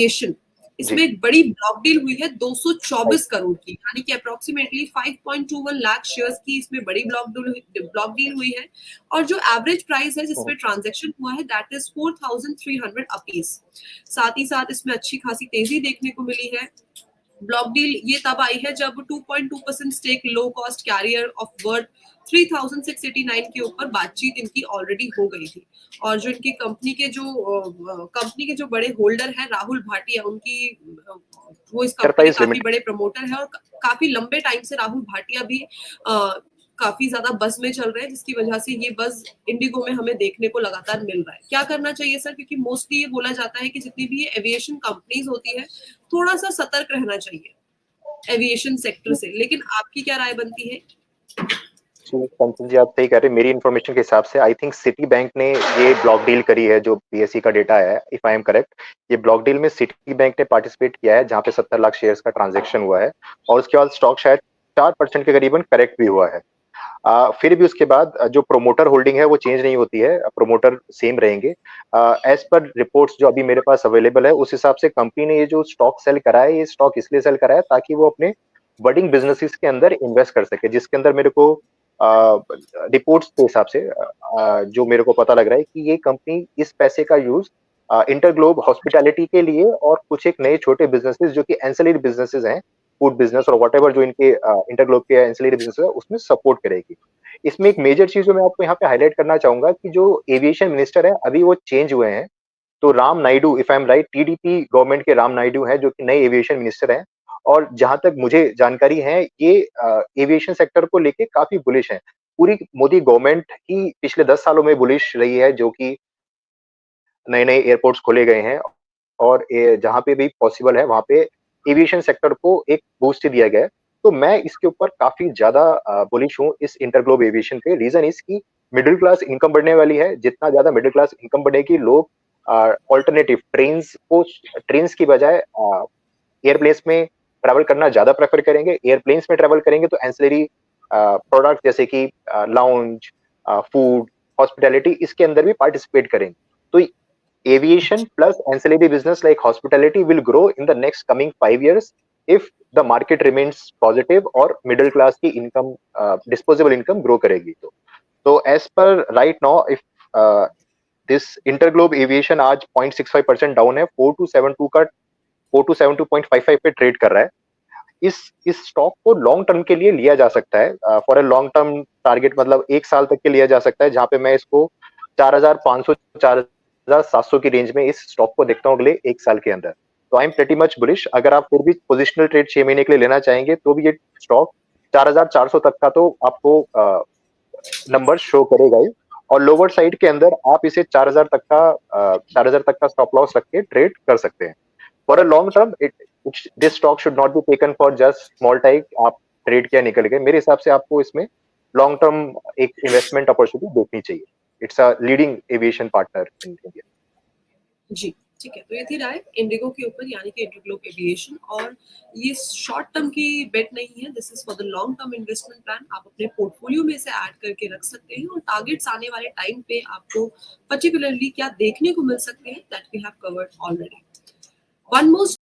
Aviation, इसमें जी। एक बड़ी ब्लॉक डील हुई है 224 करोड़ की, यानी कि अप्रोक्सीमेटली 5.21 लाख शेयर्स की इसमें बड़ी ब्लॉक डील हुई है। और जो एवरेज प्राइस है जिसमें ट्रांजैक्शन हुआ है दैट इज 4,300 अपीस। साथ ही साथ इसमें अच्छी खासी तेजी देखने को मिली है। ब्लॉक डील ये तब आई है जब 2.2% stake low cost carrier of worth 3,689 के ऊपर बातचीत इनकी ऑलरेडी हो गई थी। और जो इनकी कंपनी के जो बड़े होल्डर हैं राहुल भाटिया, उनकी वो इस कंपनी के काफी बड़े प्रमोटर है और काफी लंबे टाइम से राहुल भाटिया भी काफी ज्यादा बस में चल रहे हैं, जिसकी वजह से ये बस इंडिगो में हमें देखने को लगातार मिल रहा है। क्या करना चाहिए सर, क्योंकि मोस्टली ये बोला जाता है कि जितनी भी ये एविएशन कंपनीज होती है थोड़ा सा सतर्क रहना चाहिए एविएशन सेक्टर से, लेकिन आपकी क्या राय बनती है? कंचन जी, आप सही कह रहे हैं। मेरी इन्फॉर्मेशन के हिसाब से आई थिंक सिटी बैंक ने ये ब्लॉक डील करी है, जो बीएसई का डेटा है, इफ आई एम करेक्ट। ये ब्लॉक डील में सिटी बैंक ने पार्टिसिपेट किया है, जहां पे 70 लाख शेयर्स का ट्रांजैक्शन हुआ है और उसके बाद स्टॉक शायद 4% के करीबन करेक्ट भी हुआ है। फिर भी उसके बाद जो प्रोमोटर होल्डिंग है वो चेंज नहीं होती है, प्रोमोटर सेम रहेंगे। एज पर रिपोर्ट्स जो अभी मेरे पास अवेलेबल है, उस हिसाब से कंपनी ने ये जो स्टॉक सेल करा है, ये स्टॉक इसलिए सेल करा है ताकि वो अपने बडिंग बिजनेसेस के अंदर इन्वेस्ट कर सके, जिसके अंदर मेरे को रिपोर्ट्स के हिसाब से जो मेरे को पता लग रहा है कि ये कंपनी इस पैसे का यूज इंटरग्लोब हॉस्पिटैलिटी के लिए और कुछ एक नए छोटे बिजनेसेस जो कि एंसिलरी बिजनेसेस हैं, फूड बिजनेस और व्हाटएवर जो इनके इंटरग्लोब के एंसिलरी बिजनेस है, उसमें सपोर्ट करेगी। इसमें एक मेजर चीज जो मैं आपको यहाँ पे हाईलाइट करना चाहूंगा कि जो एविएशन मिनिस्टर है अभी वो चेंज हुए हैं। तो Ram Naidu, if I am right, TDP government के राम नायडू हैं जो कि नए एविएशन मिनिस्टर हैं। और जहां तक मुझे जानकारी है, ये एविएशन सेक्टर को लेके काफी बुलिश है। पूरी मोदी गवर्नमेंट ही पिछले 10 सालों में बुलिश रही है, जो कि नए नए एयरपोर्ट्स खोले गए हैं और जहां पे भी पॉसिबल है वहां पे एविएशन सेक्टर को एक बूस्ट दिया गया है। तो मैं इसके ऊपर काफी ज्यादा बुलिश हूँ इस इंटरग्लोब एविएशन पे। रीजन इसकी मिडिल क्लास इनकम बढ़ने वाली है। जितना ज्यादा मिडिल क्लास इनकम बढ़ेगी, लोग ऑल्टरनेटिव ट्रेन्स की बजाय एयरप्लेन्स में ट्रैवल करना ज्यादा प्रेफर करेंगे। एयरप्लेन्स में ट्रैवल करेंगे तो एंसिलरी प्रोडक्ट जैसे कि लाउंज, फूड, हॉस्पिटैलिटी, इसके अंदर भी पार्टिसिपेट करेंगे। तो aviation plus ancillary business like hospitality will grow in the next coming 5 years if the market remains positive और middle class की income, disposable income grow करेगी। तो as per right now, if this interglobe aviation आज 0.65% down है, 4272.55 पे trade कर रहा है। इस स्टॉक को लॉन्ग टर्म के लिए लिया जा सकता है, for a long term target, मतलब 1 साल तक के लिया जा सकता है, जहां पे मैं इसको 4,500 4,700 की रेंज में इस स्टॉक को देखता हूँ अगले 1 साल के अंदर। तो I am pretty much bullish. अगर आप फिर भी पोजिशनल ट्रेड 6 महीने के लिए लेना चाहेंगे तो भी ये स्टॉक 4,400 तक का तो आपको नंबर शो करेगा ही। और लोअर साइड के अंदर आप इसे 4,000 तक का स्टॉप लॉस रख के ट्रेड कर सकते हैं। For a long term this stock should not be taken for just small time. आप ट्रेड किया निकल गए, मेरे हिसाब से आपको इसमें लॉन्ग टर्म एक इन्वेस्टमेंट अपॉर्चुनिटी देखनी चाहिए। It's a leading aviation partner in India. जी ठीक है, तो ये थी राय इंडिगो के ऊपर, यानी कि इंटरग्लोब एविएशन। और ये शॉर्ट टर्म की बेट नहीं है, this is for the long term investment plan. आप अपने पोर्टफोलियो में इसे ऐड करके रख सकते हैं और टारगेट्स आने वाले टाइम पे आपको पर्टिकुलरली क्या देखने को मिल सकते हैं that we have covered already. One most